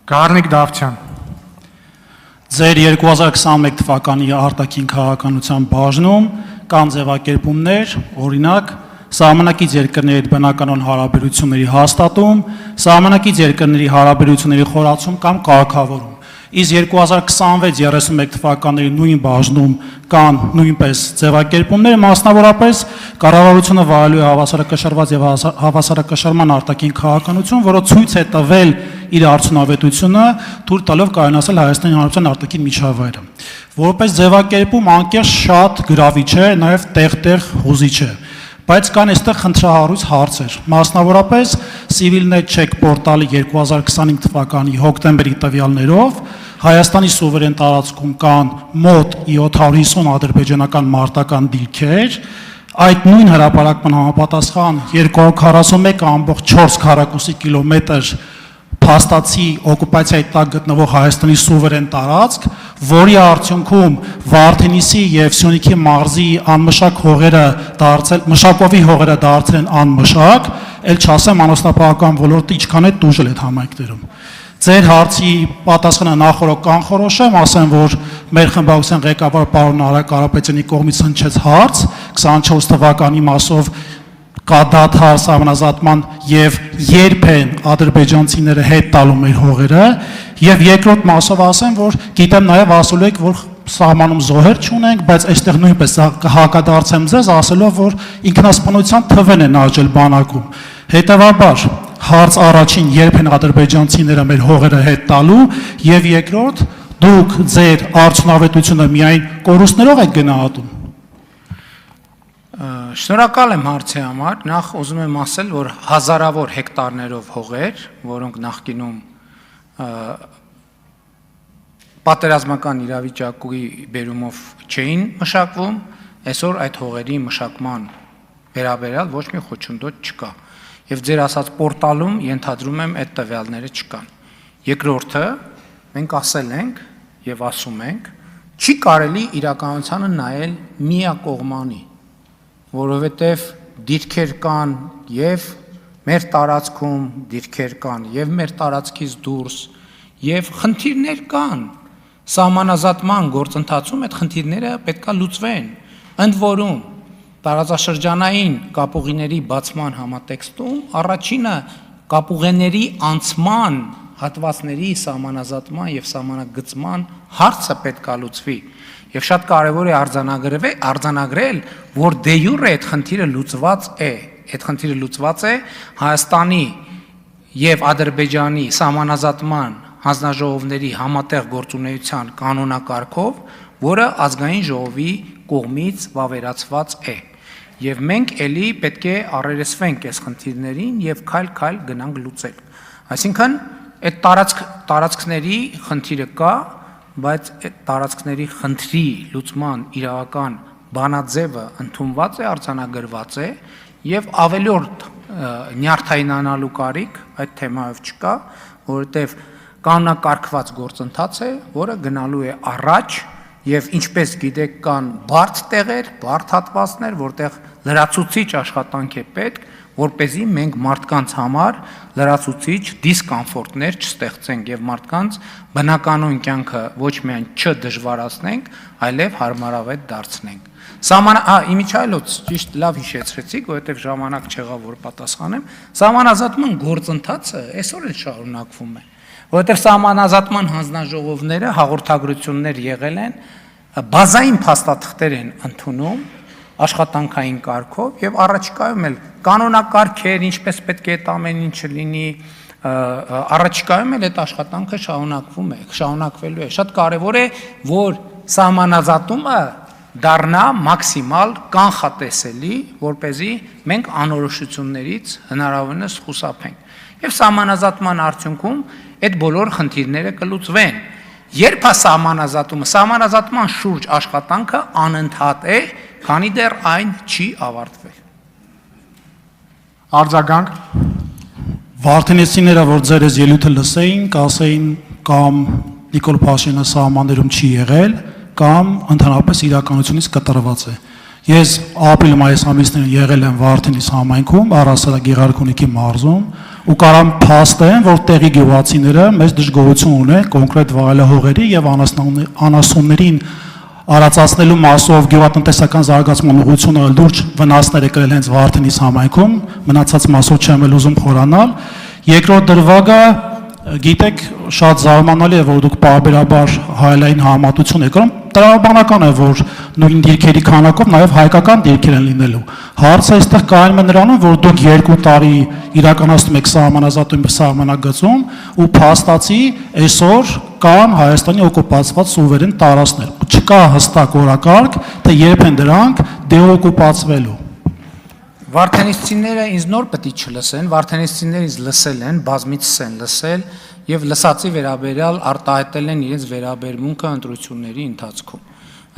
Գառնիկ Դավթյան։ Ձեր 2021 թվականի արտաքին քաղաքականության բաժնում կան ձևակերպումներ, օրինակ, սահմանակից երկրների հետ բնականոն հարաբերությունների հաստատում, սահմանակից երկրների հարաբերությունների խորացում կամ կարգավորում։ Իսկ 2026-31 թվականների նույն բաժնում կան նույնպես ձևակերպումներ, մասնավորապես կառավարությունը վարելու է հավասարակշռված եւ հավասարակշռման արտաքին քաղաքականություն, որը ցույց է տվել իր արդյունավետությունը, թույլ տալով կայունացնել Հայաստանի Հանրապետության արտաքին միջավայրը։ Որպես ձևակերպում անկեղծ շատ գրավիչ է, նաեւ տեղ-տեղ հուզիչ է։ Բայց կան այստեղ խնդրահարույց հարցեր, մասնավորապես Civilnet Check պորտալի 2025 թվականի հոկտեմբերի տվյալներով Հայաստանի սուվերեն տարածքում կան մոտ 750 ադրբեջանական մարտական դիրքեր, այդ նույն հրապարակման համապատասխան 241.4 քառակուսի կիլոմետր փաստացի օկուպացիայի տակ գտնվող Հայաստանի սուվերեն տարածք, որի արդյունքում Վարդենիսի եւ Սյունիքի մարզի անմշակ հողերը մշակովի հողերը դարձել են անմշակ, ել չասեմ անասնապահական ոլորտը ինչքան է տուժել այդ համայնքներում։ Ձեր հարցի պատասխանը նախորդ կանխորոշեմ, ասեմ, որ մեր խմբակցության ղեկավար պարոն Արա Կարապետյանի կողմից հնչեց հարց 24 թվականի մասով կա դադար սահմանազատման եւ երբ են ադրբեջանցիները հետ տալու մեր հողերը եւ երկրորդ մասով ասեմ, որ գիտեմ նաեւ ասելու եք, որ սահմանում զոհեր չունենք, բայց այստեղ նույնպես հակադարձեմ ձեզ ասելով, որ ինքնասպանության թվերն են աճել բանակում։ Հետևաբար հարց առաջին երբ են ադրբեջանցիները մեր հողերը հետ տալու եւ երկրորդ դուք ձեր արդյունավետությունը միայն կորուստներով եք գնահատում։ Շնորհակալ եմ հարցի համար, նախ ուզում եմ ասել, որ հազարավոր հեկտարներով հողեր, որոնք նախկինում պատերազմական իրավիճակի բերումով չէին մշակվում, այսօր այդ հողերի մշակման վերաբերյալ ոչ մի խոչընդոտ չկա։ Եվ ձեր ասած պորտալում ենթադրում եմ այդ տվյալները չկան։ Երկրորդը, մենք ասել ենք եւ ասում ենք, չի կարելի իրականությանը նայել միակողմանի, որովհետև դիրքեր կան եւ մեր տարածքում դիրքեր կան եւ մեր տարածքից դուրս եւ խնդիրներ կան սահմանազատման գործընթացում այդ խնդիրները պետքա լուծվեն ընդ որում տարածաշրջանային կապուղիների բացման համատեքստում առաջինը կապուղիների անցման հատվածների սահմանազատման եւ սահմանագծման հարցը պետքա լուծվի Եվ շատ կարևոր է արձանագրել, որ դե յուրե այդ խնդիրը լուծված է, այդ խնդիրը լուծված է Հայաստանի եւ Ադրբեջանի սահմանազատման հանձնաժողովների համատեղ գործունեության կանոնակարգով, որը ազգային ժողովի կողմից վավերացված է։ Եվ մենք էլի պետք է առերեսվենք այս խնդիրներին եւ քայլ-քայլ գնանք լուծել։ Այսինքն այդ տարածքների խնդիրը կա, բայց այդ տարածքների խնդրի լուծման իրավական բանաձևը ընդունված է, արձանագրված է եւ ավելորդ նյարդայնանալու կարիք այդ թեմայով չկա, որովհետեւ կանոնակարգված գործընթաց է, որը գնալու է առաջ եւ ինչպես գիտեք կան բարդ տեղեր, բարդ հատվածներ, որտեղ լրացուցիչ աշխատանք է պետք, որպեսզի մենք մարդկանց համար լրացուցիչ դիսկոմֆորտներ չստեղծենք եւ մարդկանց բնականոն կյանքը ոչ միայն չդժվարացնենք, այլև հարմարավետ դարձնենք։ Իմիջայլոց ճիշտ լավ հիշեցրեցիք, որովհետեւ ժամանակ չեղավ որ պատասխանեմ։ Սահմանազատման գործընթացը այսօր էլ շարունակվում է, որովհետեւ սահմանազատման հանձնաժողովները հաղորդագրություններ եղել են, բազային փաստաթղթեր են ընդունում աշխատանքային կարգով եւ առաջիկայում էլ կանոնակարգեր, ինչպես պետք է այդ ամեն ինչը լինի, առաջիկայում էլ այդ աշխատանքը շարունակվում է, շարունակվելու է։ Շատ կարեւոր է, որ սահմանազատումը դառնա մաքսիմալ կանխատեսելի, որպեսզի մենք անորոշություններից հնարավորինս խուսափենք։ Եվ սահմանազատման արդյունքում այդ բոլոր խնդիրները կլուծվեն։ Երբ է սահմանազատման շուրջ աշխատանքը անընդհատ է, քանի դեռ այն չի ավարտվել։ Արձագանք Վարդենեսիները, որ ձեր այս ելույթը լսեին, կասեին կամ Նիկոլ Փաշինյանը սահմաններում չի եղել, կամ ընդհանրապես իրականությունից կտրված է։ Ես ապրիլ-մայիս ամիսներին եղել եմ Վարդենիս համայնքում, առհասարակ Գեղարքունիքի մարզում, ու կարամ փաստեմ, որ տեղի գյուղացիները մեծ դժգոհություն ունեն կոնկրետ վայելահողերի եւ անասուններին արածացնելու մասով գյուղատնտեսական զարգացման ուղղությունը լուրջ վնասներ է կրել հենց Վարդենիս համայնքում, մնացած մասով չեմ էլ ուզում խորանալ։ Երկրորդ դրվագը, գիտեք, շատ զարմանալի է, որ դուք պարբերաբար հայելային համատություն եք կրում, տրամաբանական է, որ նույն դիրքերի քանակով նաև հայկական դիրքեր են լինելու։ Հարցը այստեղ կայանում է նրանում, որ դուք 2 տարի իրականացնում եք սահմանազատում սահմանագծում ու փաստացի այսօր կան Հայաստանի օկուպացված սուվերեն տարածքներ։ Չկա հստակ օրակարգ, թե երբ են դրանք դեօկուպացվելու։ Վարդենիսցիները ինձ նոր պետք է չլսեն, վարդենիսցիները ինձ լսել են, բազմիցս են լսել եւ լսածի վերաբերյալ արտահայտել են իրենց վերաբերմունքը ընտրությունների ընթացքում։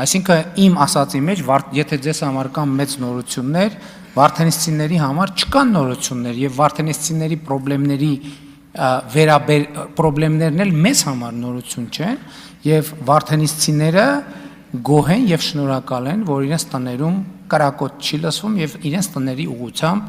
Այսինքն իմ ասածի մեջ, եթե ձեզ համար կան մեծ նորություններ, վարդենիսցիների համար չկան նորություններ եւ վարդենիսցիների պրոբլեմներն էլ մեզ համար նորություն չեն եւ վարդենիսցիները գոհ են եւ շնորհակալ են, որ իրենց տներում կրակոտ չի լսվում եւ իրենց տների ուղղությամբ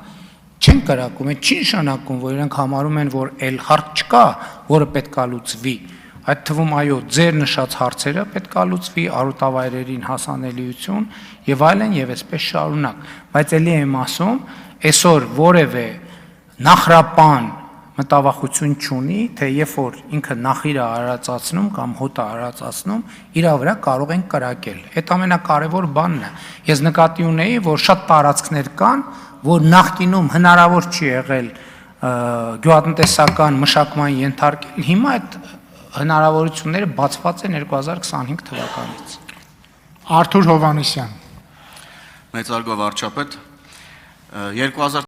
չեն կրակում, չի նշանակում, որ իրենք համարում են, որ այլ հարց չկա, որը պետքա լուծվի։ Այդ թվում այո, ձեր նշած հարցերը պետքա լուծվի, արուտավայրերին հասանելիություն եւ այլն եւ այսպես շարունակ։ Բայց ելի եմ ասում, այսօր որևէ նախրապան մտավախություն չունի, թե երբ որ ինքը նախիրը արածացնում կամ հոտը արածացնում, իր վրա կարող են կրակել։ Այդ ամենակարևոր բանն է։ Ես նկատի ունեի, որ շատ տարածքներ կան, որ նախկինում հնարավոր չի եղել գյուղատնտեսական մշակման ենթարկել, հիմա այդ հնարավորությունները բացված են 2025 թվականից։ Արթուր Հովհաննիսյան։ Մեծարգո վարչապետ, 2000